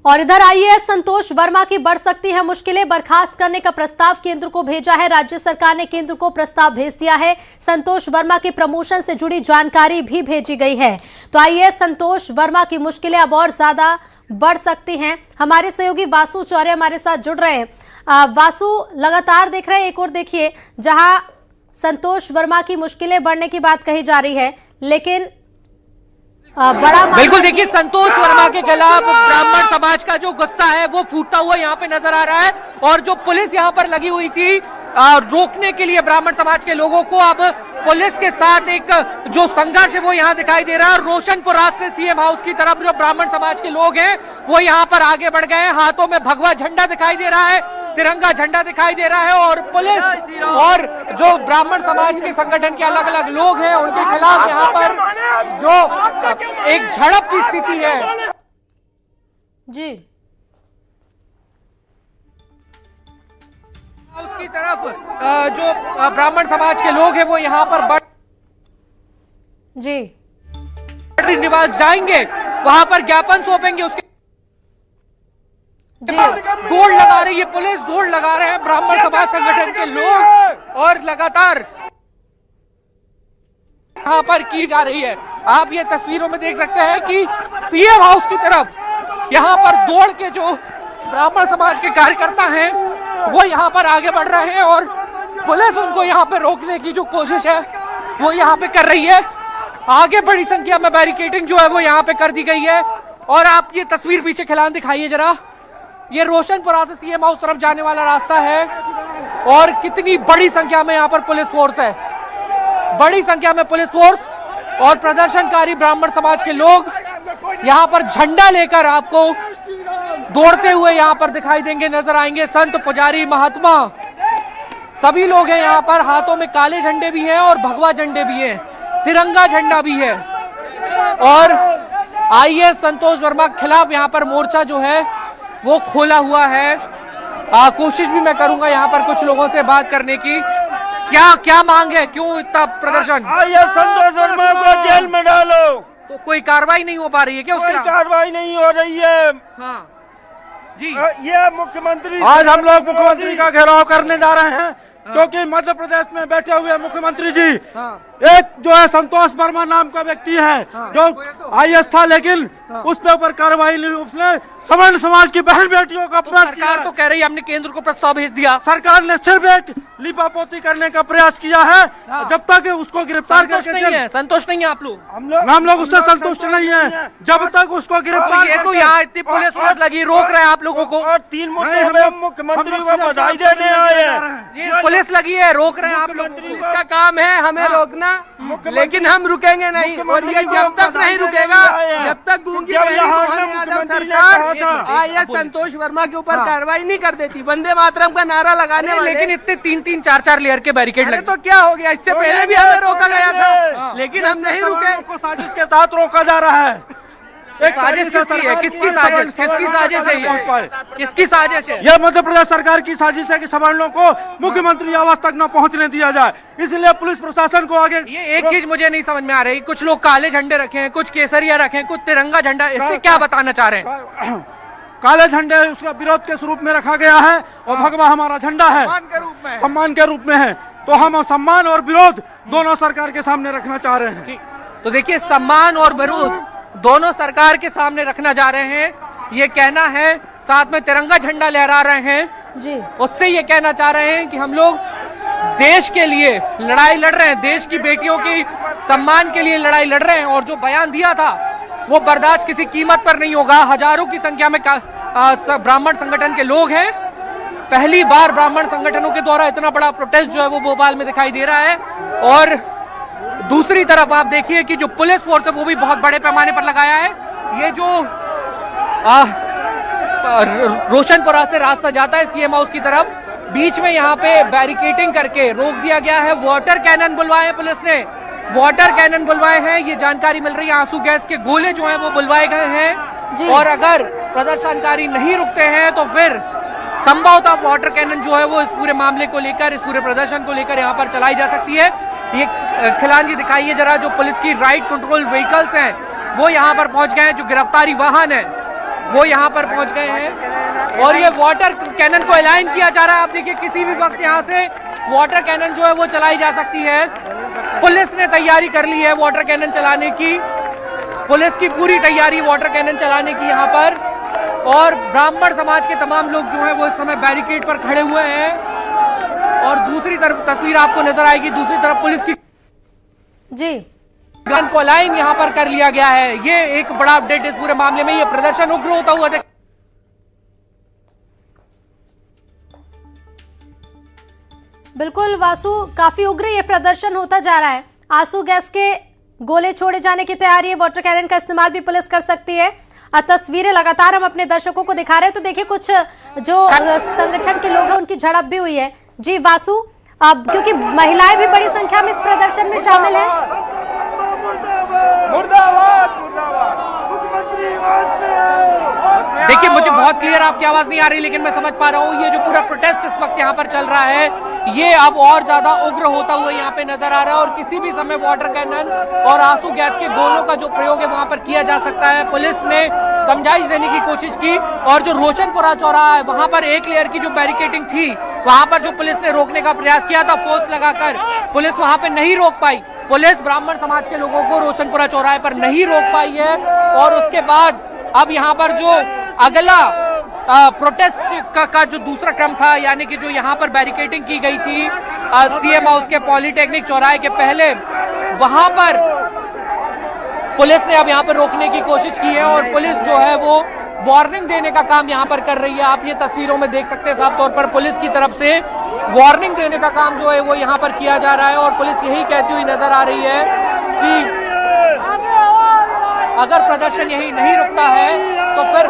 और इधर आईएएस संतोष वर्मा की बढ़ सकती है मुश्किलें, बर्खास्त करने का प्रस्ताव केंद्र को भेजा है। राज्य सरकार ने केंद्र को प्रस्ताव भेज दिया है। संतोष वर्मा के प्रमोशन से जुड़ी जानकारी भी भेजी गई है। तो आईएएस संतोष वर्मा की मुश्किलें अब और ज्यादा बढ़ सकती हैं। हमारे सहयोगी वासु चौरे हमारे साथ जुड़ रहे हैं। वासु, लगातार देख रहे हैं, एक और देखिए जहां संतोष वर्मा की मुश्किलें बढ़ने की बात कही जा रही है, लेकिन बड़ा बिल्कुल देखिए, संतोष वर्मा के खिलाफ ब्राह्मण समाज का जो गुस्सा है वो फूटता हुआ यहाँ पे नजर आ रहा है। और जो पुलिस यहाँ पर लगी हुई थी रोकने के लिए ब्राह्मण समाज के लोगों को, अब पुलिस के साथ एक जो संघर्ष है वो यहाँ दिखाई दे रहा है। रोशनपुर राज से सीएम हाउस की तरफ जो ब्राह्मण समाज के लोग हैं वो यहाँ पर आगे बढ़ गए हैं। हाथों में भगवा झंडा दिखाई दे रहा है, तिरंगा झंडा दिखाई दे रहा है। और पुलिस और जो ब्राह्मण समाज के संगठन के अलग अलग लोग हैं उनके खिलाफ यहाँ पर जो एक झड़प की स्थिति है जी, उसकी तरफ जो ब्राह्मण समाज के लोग हैं वो यहाँ पर जी निवास जाएंगे, वहां पर ज्ञापन सौंपेंगे। उसके दौड़ लगा रही है पुलिस, दौड़ लगा रहे हैं ब्राह्मण समाज संगठन के लोग और लगातार यहाँ पर की जा रही है। आप ये तस्वीरों में देख सकते हैं कि सीएम हाउस की तरफ यहाँ पर दौड़ के जो ब्राह्मण समाज के कार्यकर्ता हैं वो यहाँ पर आगे बढ़ रहे हैं और पुलिस उनको यहाँ पे रोकने की जो कोशिश है वो यहाँ पे कर रही है। आगे बड़ी संख्या में बैरिकेडिंग जो है वो यहाँ पे कर दी गई है। और आप ये तस्वीर पीछे खिलान दिखाइए जरा, ये रोशनपुरा से सीएम हाउस तरफ जाने वाला रास्ता है और कितनी बड़ी संख्या में यहाँ पर पुलिस फोर्स है, बड़ी संख्या में पुलिस फोर्स और प्रदर्शनकारी ब्राह्मण समाज के लोग यहाँ पर झंडा लेकर आपको दौड़ते हुए यहाँ पर दिखाई देंगे, नजर आएंगे। संत पुजारी महात्मा सभी लोग हैं यहाँ पर, हाथों में काले झंडे भी हैं और भगवा झंडे भी हैं, तिरंगा झंडा भी है। और आईएएस संतोष वर्मा के खिलाफ यहाँ पर मोर्चा जो है वो खोला हुआ है। कोशिश भी मैं करूंगा यहाँ पर कुछ लोगों से बात करने की। क्या मांग है, क्यों इतना प्रदर्शन? आईएएस संतोष वर्मा को जेल में डालो। तो कोई कार्रवाई नहीं हो पा रही है क्या? कोई कार्रवाई नहीं हो रही है। हाँ जी, ये मुख्यमंत्री, आज हम लोग मुख्यमंत्री का घेराव करने जा रहे हैं क्योंकि मध्य प्रदेश में बैठे हुए मुख्यमंत्री जी एक जो है संतोष वर्मा नाम का व्यक्ति है जो आईएएस था, लेकिन उस पे ऊपर कार्रवाई नहीं। उसने सवर्ण समाज की बहन बेटियों का अपमान किया। सरकार तो कह रही है हमने केंद्र को प्रस्ताव भेज दिया। सरकार ने सिर्फ एक लिपापोती करने का प्रयास किया है। जब तक उसको गिरफ्तार करके संतुष्ट नहीं है आप लोग? हम लोग उससे संतुष्ट नहीं है जब तक उसको गिरफ्तार। ये तो यहाँ इतनी पुलिस लगी, रोक रहे हैं आप लोगों को। और 3 मुख्यमंत्री को बधाई देने आए हैं। पुलिस लगी है, रोक रहे हैं आप लोग। इसका काम है हमें रोकना, लेकिन हम रुकेंगे नहीं। और ये जब तक नहीं रुकेगा, जब तक गूंगी सरकार आईएएस संतोष वर्मा के ऊपर कार्रवाई नहीं कर देती, वंदे मातरम का नारा लगाने वाले। लेकिन इतने 3-3, 4-4 लेयर के बैरिकेड लगे तो क्या हो गया? इससे पहले भी हमें रोका गया था, लेकिन हम नहीं रुके। साजिश के तहत रोका जा रहा है। एक साजिश किसकी है? किसकी साजिश? किसकी साजिश है ये? किसकी साजिश है? यह मध्य प्रदेश सरकार की साजिश है कि सवर्णों को मुख्यमंत्री आवास तक न पहुंचने दिया जाए, इसलिए पुलिस प्रशासन को आगे। ये एक चीज मुझे नहीं समझ में आ रही, कुछ लोग काले झंडे रखे हैं, कुछ केसरिया रखे हैं, कुछ तिरंगा झंडा, इससे क्या बताना चाह रहे हैं? काले झंडे उसका विरोध के स्वरूप में रखा गया है और भगवा हमारा झंडा है, सम्मान के रूप में है। तो हम सम्मान और विरोध दोनों सरकार के सामने रखना चाह रहे हैं। तो देखिए, सम्मान और विरोध दोनों सरकार के सामने रखना जा रहे हैं, ये कहना है। साथ में तिरंगा झंडा लहरा रहे हैं जी, उससे ये कहना चाह रहे हैं कि हम लोग देश के लिए लड़ाई लड़ रहे हैं, देश की बेटियों की सम्मान के लिए लड़ाई लड़ रहे हैं। और जो बयान दिया था वो बर्दाश्त किसी कीमत पर नहीं होगा। हजारों की संख्या में ब्राह्मण संगठन के लोग हैं। पहली बार ब्राह्मण संगठनों के द्वारा इतना बड़ा प्रोटेस्ट जो है वो भोपाल में दिखाई दे रहा है। और दूसरी तरफ आप देखिए कि जो पुलिस फोर्स है वो भी बहुत बड़े पैमाने पर लगाया है। ये जो रोशनपुरा से रास्ता जाता है सीएम हाउस की तरफ, बीच में यहाँ पे बैरिकेडिंग करके रोक दिया गया है। वाटर कैनन बुलवाए हैं पुलिस ने, वाटर कैनन बुलवाए हैं, ये जानकारी मिल रही है। आंसू गैस के गोले जो हैं वो बुलवाए गए हैं। और अगर प्रदर्शनकारी नहीं रुकते हैं तो फिर संभवतः वाटर कैनन जो है वो इस पूरे मामले को लेकर, इस पूरे प्रदर्शन को लेकर यहाँ पर चलाई जा सकती है। ये खिलान जी दिखाइए जरा, जो पुलिस की राइट कंट्रोल व्हीकल्स हैं वो यहाँ पर पहुंच गए हैं, जो गिरफ्तारी वाहन है वो यहाँ पर पहुंच गए हैं और ये वाटर कैनन को अलाइन किया जा रहा है। आप देखिए किसी भी वक्त यहाँ से वाटर कैनन जो है वो चलाई जा सकती है। पुलिस ने तैयारी कर ली है वाटर कैनन चलाने की, पुलिस की पूरी तैयारी वाटर कैनन चलाने की यहाँ पर। और ब्राह्मण समाज के तमाम लोग जो हैं वो इस समय बैरिकेड पर खड़े हुए हैं और दूसरी तरफ तस्वीर आपको नजर आएगी, दूसरी तरफ पुलिस की जी गन को लाइन यहाँ पर कर लिया गया है। ये एक बड़ा अपडेट इस पूरे मामले में। ये प्रदर्शन उग्र होता हुआ बिल्कुल वासु, काफी उग्र ये प्रदर्शन होता जा रहा है। आंसू गैस के गोले छोड़े जाने की तैयारी है, वाटर कैनन का इस्तेमाल भी पुलिस कर सकती है। तस्वीरें लगातार हम अपने दर्शकों को दिखा रहे हैं, तो देखिए कुछ जो संगठन के लोग हैं उनकी झड़प भी हुई है। जी वासु, अब क्योंकि महिलाएं भी बड़ी संख्या में इस प्रदर्शन में शामिल हैं। देखिए मुझे बहुत क्लियर आपकी आवाज नहीं आ रही, लेकिन मैं समझ पा रहा हूँ ये जो पूरा प्रोटेस्ट इस वक्त यहाँ पर चल रहा है ये अब और ज्यादा उग्र होता हुआ यहाँ पे नजर आ रहा है और किसी भी समय वाटर कैनन और आंसू गैस के गोलों का जो प्रयोग है वहां पर किया जा सकता है। पुलिस ने समझाइश देने की कोशिश की और जो रोशनपुरा चौराहा है वहां पर एक लेयर की जो बैरिकेडिंग थी वहां पर जो पुलिस ने रोकने का प्रयास किया था फोर्स लगाकर, पुलिस वहां पे नहीं रोक पाई। पुलिस ब्राह्मण समाज के लोगों को रोशनपुरा चौराहे पर नहीं रोक पाई है और उसके बाद अब यहाँ पर जो अगला प्रोटेस्ट का जो दूसरा क्रम था, यानी कि जो यहाँ पर बैरिकेडिंग की गई थी सीएम हाउस के पॉलिटेक्निक चौराहे के पहले, वहां पर पुलिस ने अब यहाँ पर रोकने की कोशिश की है और पुलिस जो है वो वार्निंग देने का काम यहाँ पर कर रही है। आप ये तस्वीरों में देख सकते हैं साफ तौर पर पुलिस की तरफ से वार्निंग देने का काम जो है वो यहाँ पर किया जा रहा है और पुलिस यही कहती हुई नजर आ रही है कि अगर प्रदर्शन यही नहीं रुकता है तो फिर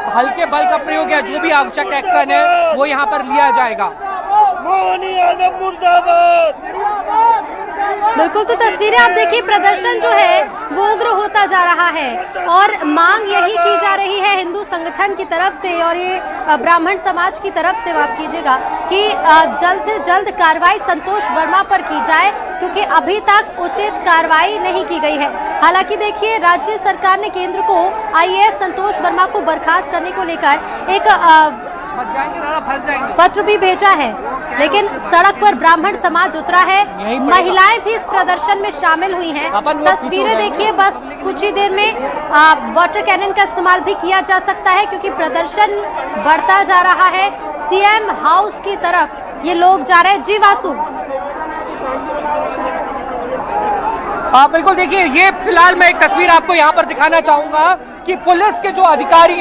हल्के बल का प्रयोग या जो भी आवश्यक एक्शन है वो यहाँ पर लिया जाएगा। बिल्कुल, तो तस्वीरें आप देखिए, प्रदर्शन जो है वो उग्र होता जा रहा है और मांग यही की जा रही है हिंदू संगठन की तरफ से और ये ब्राह्मण समाज की तरफ से, माफ कीजिएगा, कि जल्द से जल्द कार्रवाई संतोष वर्मा पर की जाए क्योंकि अभी तक उचित कार्रवाई नहीं की गई है। हालांकि देखिए राज्य सरकार ने केंद्र को आईएएस संतोष वर्मा को बर्खास्त करने को लेकर एक पत्र भी भेजा है, लेकिन सड़क पर ब्राह्मण समाज उतरा है, महिलाएं भी इस प्रदर्शन में शामिल हुई हैं। तस्वीरें देखिए, बस कुछ ही देर में वाटर कैनन का इस्तेमाल भी किया जा सकता है क्योंकि प्रदर्शन बढ़ता जा रहा है। सीएम हाउस की तरफ ये लोग जा रहे हैं। जी वासु, बिल्कुल, देखिए ये फिलहाल मैं एक तस्वीर आपको यहाँ पर दिखाना चाहूंगा कि पुलिस के जो अधिकारी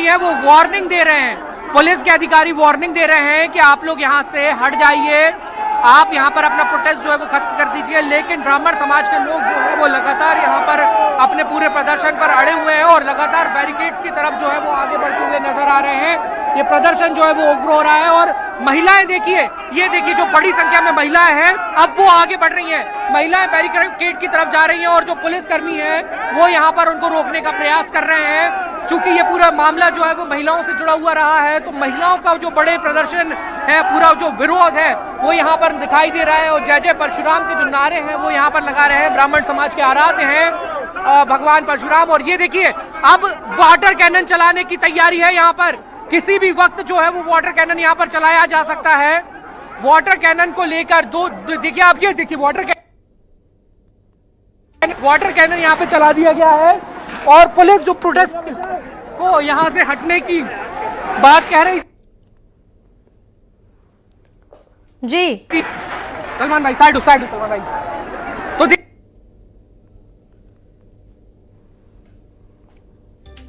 हैं वो वार्निंग दे रहे हैं। पुलिस के अधिकारी वार्निंग दे रहे हैं कि आप लोग यहाँ से हट जाइए, आप यहाँ पर अपना प्रोटेस्ट जो है वो खत्म कर दीजिए। लेकिन ब्राह्मण समाज के लोग जो है वो लगातार यहाँ पर अपने पूरे प्रदर्शन पर अड़े हुए हैं और लगातार बैरिकेड्स की तरफ जो है वो आगे बढ़ते हुए नजर आ रहे हैं। ये प्रदर्शन जो है वो उग्र हो रहा है और महिलाएं देखिए, ये देखिए जो बड़ी संख्या में महिलाएं हैं अब वो आगे बढ़ रही हैं। महिलाएं बैरिकेड की तरफ जा रही हैं और जो पुलिसकर्मी है वो यहाँ पर उनको रोकने का प्रयास कर रहे हैं। चूंकि ये पूरा मामला जो है वो महिलाओं से जुड़ा हुआ रहा है तो महिलाओं का जो बड़े प्रदर्शन है, पूरा जो विरोध है वो यहाँ पर दिखाई दे रहा है और जय जय परशुराम के जो नारे हैं वो यहाँ पर लगा रहे हैं। ब्राह्मण समाज के आराध्य हैं भगवान परशुराम। और ये देखिए अब वाटर कैनन चलाने की तैयारी है। यहाँ पर किसी भी वक्त जो है वो वाटर कैनन यहाँ पर चलाया जा सकता है। वाटर कैनन को लेकर देखिए, आप ये देखिए वाटर कैनन यहाँ पे चला दिया गया है और पुलिस जो प्रोटेस्ट को यहाँ से हटने की बात कह रही। जी सलमान भाई, साइड सलमान भाई।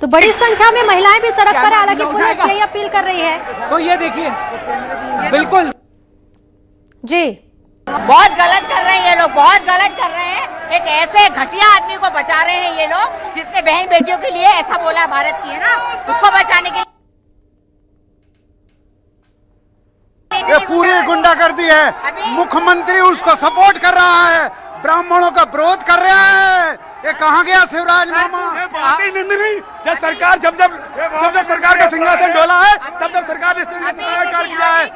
तो बड़ी संख्या में महिलाएं भी सड़क पर, हालांकि पुलिस यही अपील कर रही है। तो ये देखिए, बिल्कुल जी बहुत गलत कर रहे हैं ये लोग, बहुत गलत कर रहे हैं। एक ऐसे घटिया आदमी को बचा रहे हैं ये लोग जिसने बहन बेटियों के लिए ऐसा बोला भारत की है ना, उसको बचाने के लिए ये पूरी गुंडागर्दी है। मुख्यमंत्री उसको सपोर्ट कर रहा है, ब्राह्मणों का विरोध कर रहा है। ये कहाँ गया शिवराज मामा? जब सरकार जब सरकार का सिंहासन डोला है तब सरकार ने किया है।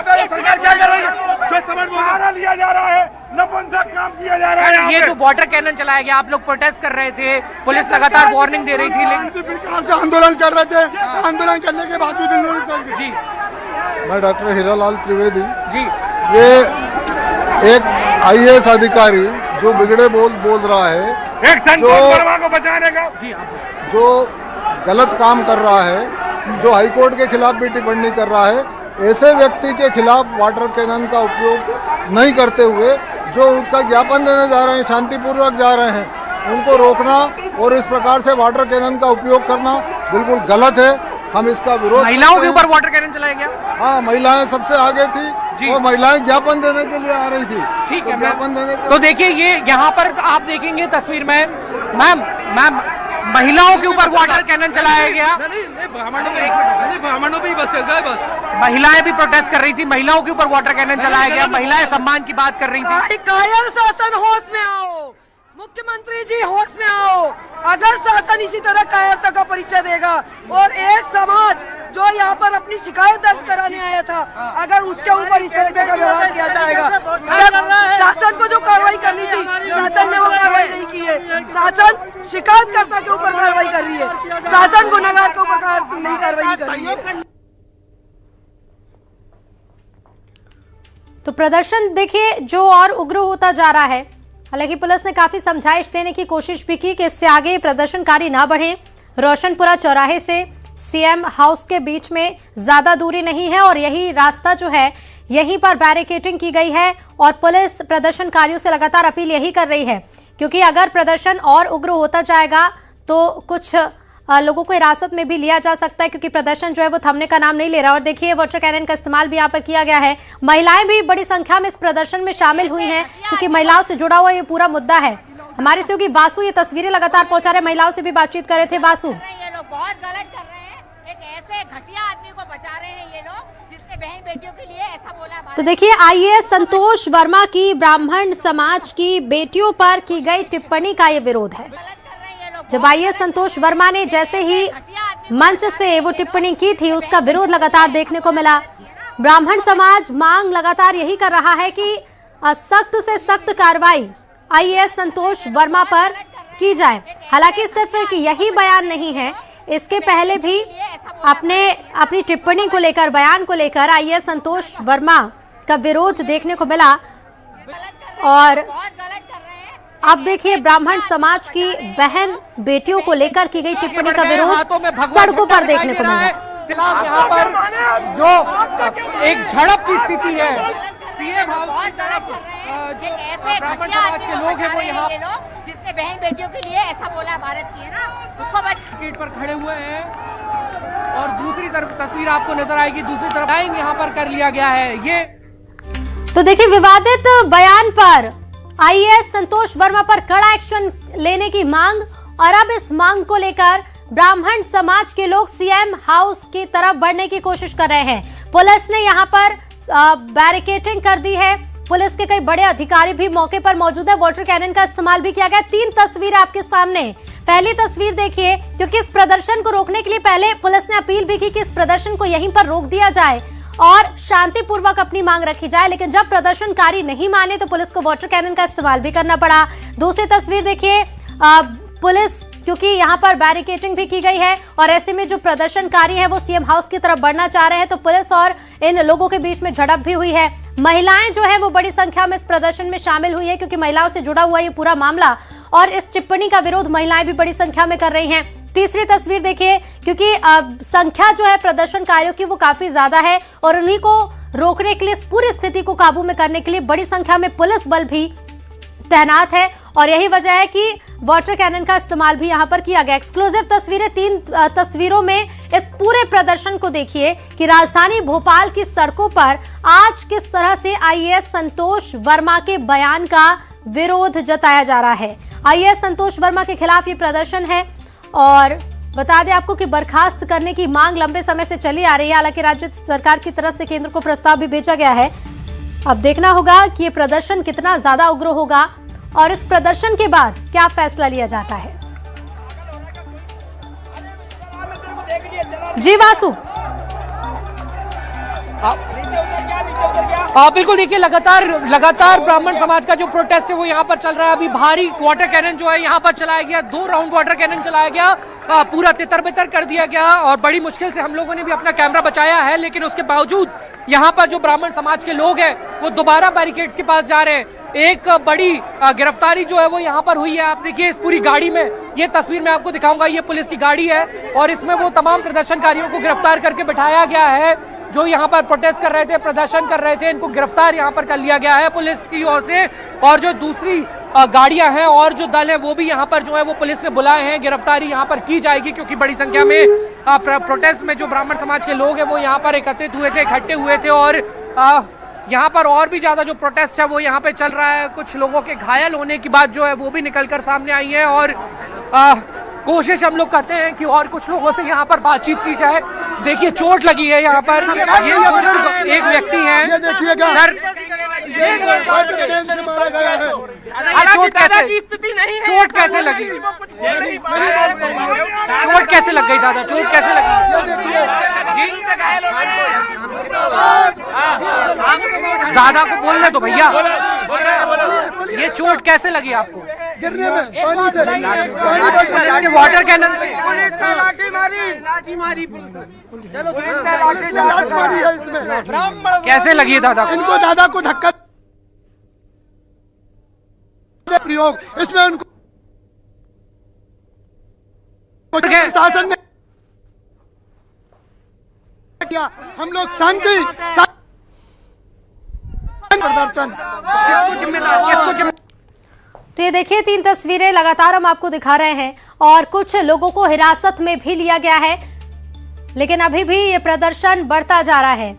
सरकार क्या कर रही है? जो समझ में लिया जा रहा है, नपुंसक काम किया जा रहा है। ये जो वाटर कैनन चलाया गया, आप लोग प्रोटेस्ट कर रहे थे, पुलिस लगातार वार्निंग दे रही थी, लेकिन से आंदोलन कर रहे थे। आंदोलन करने के बावजूद जी मैं डॉक्टर हीरालाल त्रिवेदी जी ये एक IAS अधिकारी जो बिगड़े बोल रहा है, एक संतोष वर्मा को बचाने का जी जो गलत काम कर रहा है, जो हाईकोर्ट के खिलाफ भी टिप्पणी कर रहा है, ऐसे व्यक्ति के खिलाफ वाटर कैनन का उपयोग नहीं करते हुए जो उसका ज्ञापन देने जा रहे हैं, शांतिपूर्वक जा रहे हैं, उनको रोकना और इस प्रकार से वाटर कैनन का उपयोग करना बिल्कुल गलत है। हम इसका विरोध। महिलाओं के ऊपर वाटर कैनन चलाया गया? हाँ, महिलाएं सबसे आगे थी और महिलाएं ज्ञापन देने के लिए आ रही थी। ठीक है, ज्ञापन देने तो देखिए ये यहाँ पर आप देखेंगे तस्वीर में, मैम महिलाओं के ऊपर वाटर कैनन चलाया गया। महिलाएं भी प्रोटेस्ट कर रही थी, महिलाओं के ऊपर वाटर कैनन चलाया गया, महिलाएं सम्मान की बात कर रही थी। कायर शासन, होश में आओ मुख्यमंत्री जी, होश में आओ। अगर शासन इसी तरह कायरता का परिचय देगा और एक समाज जो यहाँ पर अपनी शिकायत दर्ज कराने आया था, अगर उसके ऊपर इस तरह का व्यवहार किया जाएगा, जब शासन को जो कार्रवाई करनी थी शासन ने वो कार्रवाई नहीं की है। शासन शिकायतकर्ता के ऊपर कार्रवाई कर रही है, शासन गुनहगार के ऊपर नहीं कार्रवाई कर रही है। तो प्रदर्शन देखिए जो और उग्र होता जा रहा है। हालांकि पुलिस ने काफी समझाइश देने की कोशिश भी की कि इससे आगे प्रदर्शनकारी ना बढ़े। रोशनपुरा चौराहे से CM हाउस के बीच में ज्यादा दूरी नहीं है और यही रास्ता जो है यहीं पर बैरिकेडिंग की गई है और पुलिस प्रदर्शनकारियों से लगातार अपील यही कर रही है, क्योंकि अगर प्रदर्शन और उग्र होता जाएगा तो कुछ लोगों को हिरासत में भी लिया जा सकता है, क्योंकि प्रदर्शन जो है वो थमने का नाम नहीं ले रहा। और देखिए वाटर कैनन का इस्तेमाल भी यहाँ पर किया गया है। महिलाएं भी बड़ी संख्या में इस प्रदर्शन में शामिल हुई हैं, क्योंकि महिलाओं से जुड़ा हुआ ये पूरा मुद्दा है। हमारे सहयोगी वासु ये तस्वीरें लगातार पहुंचा रहे, महिलाओं से भी बातचीत कर रहे थे। वासु, ये लोग बहुत गलत कर रहे हैं, एक ऐसे घटिया आदमी को बचा रहे हैं ये लोग, जिसने बहन बेटियों के लिए ऐसा बोला। तो देखिए IAS संतोष वर्मा की ब्राह्मण समाज की बेटियों पर की गई टिप्पणी का ये विरोध है। जब IAS संतोष वर्मा ने जैसे ही मंच से वो टिप्पणी की थी, उसका विरोध लगातार देखने को मिला। ब्राह्मण समाज मांग लगातार यही कर रहा है कि सख्त से सख्त कार्रवाई IAS संतोष वर्मा पर की जाए। हालांकि सिर्फ एक यही बयान नहीं है, इसके पहले भी अपनी टिप्पणी को लेकर, बयान को लेकर IAS संतोष वर्मा का विरोध देखने को मिला। और अब देखिए ब्राह्मण समाज की बहन बेटियों को लेकर की गई टिप्पणी का विरोध सड़कों पर देखने को मिला। यहाँ पर जो एक झड़प की स्थिति है, ब्राह्मण समाज के लोग हैं वो यहाँ जिसने बहन बेटियों के लिए ऐसा बोला भारत की है ना, उसको गेट पर खड़े हुए हैं और दूसरी तरफ तस्वीर आपको नजर आएगी, दूसरी तरफ लाइन यहाँ पर कर लिया गया है। ये तो देखिए विवादित बयान पर IAS संतोष वर्मा पर कड़ा एक्शन लेने की मांग, और अब इस मांग को लेकर ब्राह्मण समाज के लोग CM हाउस की तरफ बढ़ने की कोशिश कर रहे हैं। पुलिस ने यहां पर बैरिकेडिंग कर दी है, पुलिस के कई बड़े अधिकारी भी मौके पर मौजूद है। वाटर कैनन का इस्तेमाल भी किया गया। 3 तस्वीर आपके सामने। पहली तस्वीर देखिए, क्योंकि इस प्रदर्शन को रोकने के लिए पहले पुलिस ने अपील भी की कि इस प्रदर्शन को यहीं पर रोक दिया जाए और शांतिपूर्वक अपनी मांग रखी जाए, लेकिन जब प्रदर्शनकारी नहीं माने तो पुलिस को वाटर कैनन का इस्तेमाल भी करना पड़ा। दूसरी तस्वीर देखिए, पुलिस क्योंकि यहाँ पर बैरिकेडिंग भी की गई है और ऐसे में जो प्रदर्शनकारी है वो CM हाउस की तरफ बढ़ना चाह रहे हैं, तो पुलिस और इन लोगों के बीच में झड़प भी हुई है। महिलाएं जो है वो बड़ी संख्या में इस प्रदर्शन में शामिल हुई है, क्योंकि महिलाओं से जुड़ा हुआ ये पूरा मामला, और इस टिप्पणी का विरोध महिलाएं भी बड़ी संख्या में कर रही हैं। तीसरी तस्वीर देखिए, क्योंकि संख्या जो है प्रदर्शनकारियों की वो काफी ज्यादा है और उन्हीं को रोकने के लिए, इस पूरी स्थिति को काबू में करने के लिए बड़ी संख्या में पुलिस बल भी तैनात है, और यही वजह है कि वाटर कैनन का इस्तेमाल भी यहां पर किया गया। एक्सक्लूसिव तस्वीरें, 3 तस्वीरों में इस पूरे प्रदर्शन को देखिए कि राजधानी भोपाल की सड़कों पर आज किस तरह से IAS संतोष वर्मा के बयान का विरोध जताया जा रहा है। IAS संतोष वर्मा के खिलाफ ये प्रदर्शन है और बता दें आपको कि बर्खास्त करने की मांग लंबे समय से चली आ रही है। हालांकि राज्य सरकार की तरफ से केंद्र को प्रस्ताव भी भेजा गया है। अब देखना होगा कि ये प्रदर्शन कितना ज्यादा उग्र होगा और इस प्रदर्शन के बाद क्या फैसला लिया जाता है। जी वासु, बिल्कुल, देखिए लगातार ब्राह्मण समाज का जो प्रोटेस्ट है वो यहाँ पर चल रहा है। अभी भारी वाटर कैनन जो है यहाँ पर चलाया गया, 2 राउंड वाटर कैनन चलाया गया, पूरा तितर बितर कर दिया गया और बड़ी मुश्किल से हम लोगों ने भी अपना कैमरा बचाया है। लेकिन उसके बावजूद यहाँ पर जो ब्राह्मण समाज के लोग हैं वो दोबारा बैरिकेड्स के पास जा रहे हैं। एक बड़ी गिरफ्तारी जो है वो यहाँ पर हुई है। आप देखिए इस पूरी गाड़ी में, ये तस्वीर मैं आपको दिखाऊंगा, ये पुलिस की गाड़ी है और इसमें वो तमाम प्रदर्शनकारियों को गिरफ्तार करके बिठाया गया है जो यहाँ पर प्रोटेस्ट कर रहे थे, प्रदर्शन कर रहे थे। इनको गिरफ्तार यहाँ पर कर लिया गया है पुलिस की ओर से। और जो दूसरी गाड़ियां हैं और जो दल है वो भी यहाँ पर जो है वो पुलिस ने बुलाए हैं। गिरफ्तारी यहाँ पर की जाएगी क्योंकि बड़ी संख्या में प्रोटेस्ट में जो ब्राह्मण समाज के लोग हैं वो यहाँ पर एकत्रित हुए थे, इकट्ठे हुए थे। और यहाँ पर और भी ज्यादा जो प्रोटेस्ट है वो यहाँ पे चल रहा है। कुछ लोगों के घायल होने की बात जो है वो भी निकलकर सामने आई है और कोशिश हम लोग करते हैं कि और कुछ लोगों से यहाँ पर बातचीत की जाए। देखिए चोट लगी है यहाँ पर, ये बुजुर्ग एक व्यक्ति है सर, चोट कैसे लगी? चोट कैसे लग गई दादा? चोट कैसे लगी? दादा को बोलने दो भैया, ये चोट कैसे लगी आपको? गिरने में पानी से वाटर कैनन कैसे लगी दादा? इनको दादा को धक्का प्रयोग, इसमें उनको प्रशासन ने किया। हम लोग शांति प्रदर्शन। तो ये देखिए 3 तस्वीरें लगातार हम आपको दिखा रहे हैं और कुछ लोगों को हिरासत में भी लिया गया है, लेकिन अभी भी ये प्रदर्शन बढ़ता जा रहा है।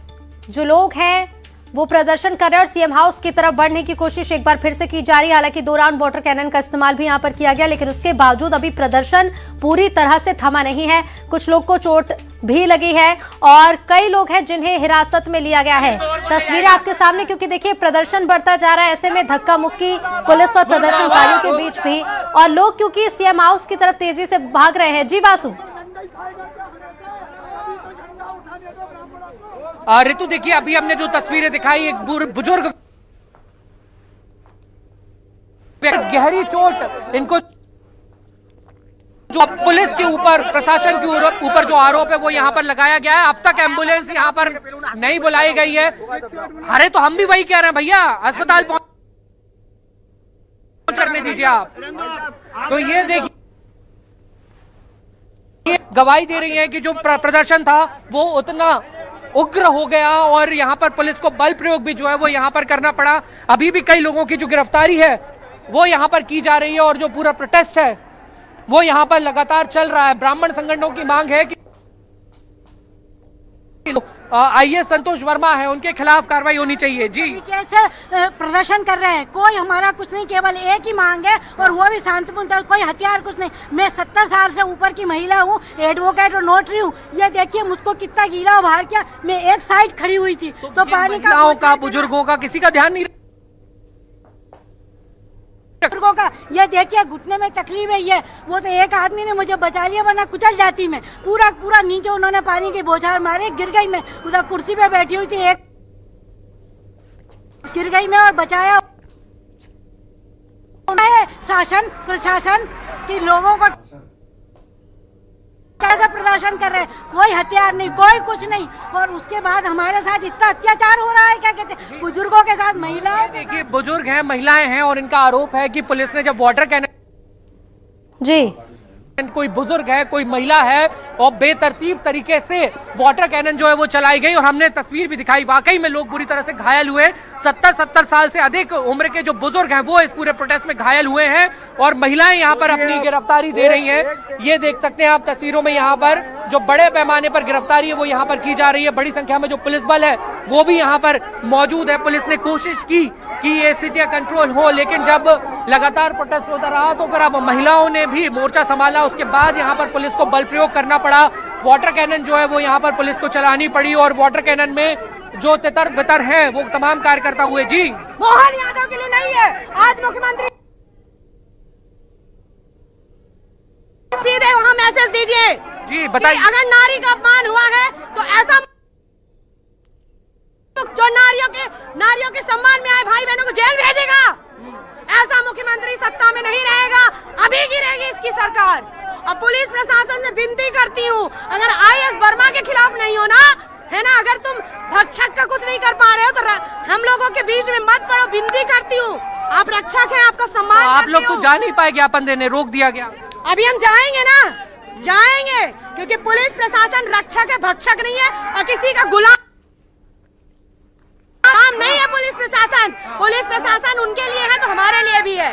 जो लोग हैं वो प्रदर्शन कर रहे हैं और सीएम हाउस की तरफ बढ़ने की कोशिश एक बार फिर से की जा रही है। हालांकि 2 राउंड वाटर कैनन का इस्तेमाल भी यहां पर किया गया, लेकिन उसके बावजूद अभी प्रदर्शन पूरी तरह से थमा नहीं है। कुछ लोग को चोट भी लगी है और कई लोग हैं जिन्हें हिरासत में लिया गया है। तस्वीरें आपके सामने, क्योंकि देखिए प्रदर्शन बढ़ता जा रहा है, ऐसे में धक्का मुक्की पुलिस और प्रदर्शनकारियों के बीच भी, और लोग क्योंकि सीएम हाउस की तरफ तेजी से भाग रहे हैं। जी वासु। ऋतु देखिए अभी हमने जो तस्वीरें दिखाई, एक बुजुर्ग गहरी चोट, इनको जो पुलिस के ऊपर, प्रशासन के ऊपर जो आरोप है वो यहाँ पर लगाया गया है। अब तक एम्बुलेंस यहाँ पर नहीं बुलाई गई है। अरे तो हम भी वही कह रहे हैं भैया, अस्पताल पहुंच करने दीजिए आप। तो ये देखिए गवाही दे रही है कि जो प्रदर्शन था वो उतना उग्र हो गया और यहाँ पर पुलिस को बल प्रयोग भी जो है वो यहाँ पर करना पड़ा। अभी भी कई लोगों की जो गिरफ्तारी है वो यहाँ पर की जा रही है और जो पूरा प्रोटेस्ट है वो यहाँ पर लगातार चल रहा है। ब्राह्मण संगठनों की मांग है कि आईएएस संतोष वर्मा है, उनके खिलाफ कार्रवाई होनी चाहिए। जी कैसे प्रदर्शन कर रहे हैं, कोई हमारा कुछ नहीं, केवल एक ही मांग है और वो भी शांतिपूर्ण, कोई हथियार कुछ नहीं। मैं 70 साल से ऊपर की महिला हूँ, एडवोकेट और नोटरी हूँ। ये देखिए मुझको कितना गीला बाहर किया, मैं एक साइड खड़ी हुई थी तो पानी का बुजुर्गों का किसी का ध्यान नहीं, बुजुर्गों का ये देखिए घुटने में तकलीफ है। ये वो तो एक आदमी ने मुझे बचा लिया, वरना कुचल जाती मैं। पूरा नीचे उन्होंने पानी की बौछार मारे, गिर गई मैं। उधर कुर्सी पे बैठी हुई थी, एक गिर गई मैं और बचाया। शासन प्रशासन की लोगों को कैसा प्रदर्शन कर रहे हैं, कोई हथियार नहीं, कोई कुछ नहीं, और उसके बाद हमारे साथ इतना अत्याचार हो रहा है। क्या कहते हैं, बुजुर्गों के साथ महिलाएं, देखिए बुजुर्ग हैं, महिलाएं हैं और इनका आरोप है कि पुलिस ने जब वाटर कैनन, जी कोई बुजुर्ग है, कोई महिला है और बेतरतीब तरीके से वाटर कैनन जो है वो चलाई गई और हमने तस्वीर भी दिखाई। वाकई में लोग बुरी तरह से घायल हुए। 70 साल से अधिक उम्र के जो बुजुर्ग हैं वो इस पूरे प्रोटेस्ट में घायल हुए हैं और महिलाएं यहाँ पर अपनी गिरफ्तारी दे रही हैं। ये देख सकते हैं आप तस्वीरों में, यहाँ पर जो बड़े पैमाने पर गिरफ्तारी है वो यहाँ पर की जा रही है। बड़ी संख्या में जो पुलिस बल है वो भी यहाँ पर मौजूद है। पुलिस ने कोशिश की कि ये स्थितियां कंट्रोल हो, लेकिन जब लगातार प्रोटेस्ट होता रहा तो फिर अब महिलाओं ने भी मोर्चा संभाला। उसके बाद यहाँ पर पुलिस को बल प्रयोग करना पड़ा। वाटर कैनन जो है वो यहाँ पर पुलिस को चलानी पड़ी और वाटर कैनन में जो तितर बितर है वो तमाम कार्यकर्ता हुए। जी मोहन यादव के लिए नहीं है, आज मुख्यमंत्री सीधे वहाँ मैसेज दीजिए। जी बताइए, अगर नारी का अपमान हुआ है तो ऐसा तो जो नारियों के सम्मान में आए भाई बहनों को जेल भेजेगा। ऐसा मुख्यमंत्री सत्ता में नहीं रहेगा, अभी गिरेगी इसकी सरकार। अब पुलिस प्रशासन से विनती करती हूँ, अगर IAS वर्मा के खिलाफ नहीं हो ना, है ना, अगर तुम भक्षक का कुछ नहीं कर पा रहे हो तो हम लोगों के बीच में मत पड़ो, विनती करती हूँ। आप रक्षक हैं, आपका सम्मान। आप लोग तो जा नहीं पाए ज्ञापन देने, रोक दिया गया। अभी हम जाएंगे ना, जाएंगे, क्योंकि पुलिस प्रशासन रक्षक है, भक्षक नहीं है और किसी का गुलाम नहीं है। पुलिस प्रशासन उनके लिए है तो हमारे लिए भी है।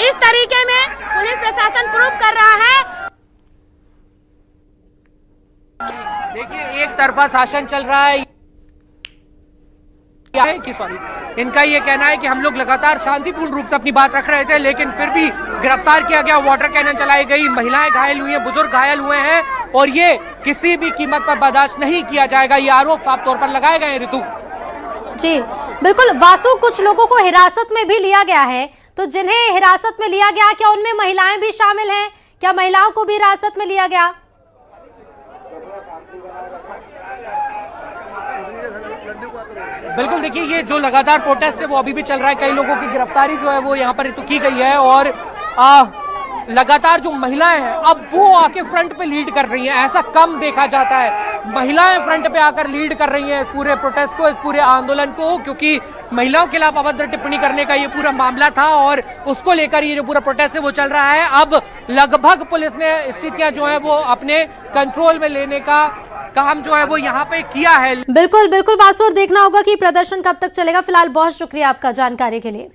इस तरीके में पुलिस प्रशासन प्रूव कर रहा है। देखिए, एक तरफा शासन चल रहा है कि इनका ये कहना है कि हम लोग लगातार शांतिपूर्ण रूप से अपनी बात रख रहे थे, लेकिन फिर भी गिरफ्तार किया गया, वाटर कैनन चलाई गई, महिलाएं घायल हुई हैं, बुजुर्ग घायल हुए हैं और ये किसी भी कीमत पर बर्दाश्त नहीं किया जाएगा। ये आरोप साफ तौर पर लगाए गए हैं। ऋतु जी बिल्कुल। वासु, कुछ लोगों को हिरासत में भी लिया गया है, तो जिन्हें हिरासत में लिया गया, क्या उनमें महिलाएं भी शामिल हैं? क्या महिलाओं को भी हिरासत में लिया गया? बिल्कुल, देखिए, ये जो लगातार प्रोटेस्ट है वो अभी भी चल रहा है। कई लोगों की गिरफ्तारी जो है वो यहाँ पर ऋतु की गई है और लगातार जो महिलाएं हैं अब वो आके फ्रंट पे लीड कर रही हैं। ऐसा कम देखा जाता है, महिलाएं फ्रंट पे आकर लीड कर रही हैं इस पूरे प्रोटेस्ट को, इस पूरे आंदोलन को, क्योंकि महिलाओं के खिलाफ अभद्र टिप्पणी करने का ये पूरा मामला था और उसको लेकर ये जो पूरा प्रोटेस्ट है वो चल रहा है। अब लगभग पुलिस ने स्थितियां जो है वो अपने कंट्रोल में लेने का काम जो है वो यहाँ पे किया है। बिल्कुल बिल्कुल वासु, और देखना होगा कि प्रदर्शन कब तक चलेगा। फिलहाल बहुत शुक्रिया आपका जानकारी के लिए।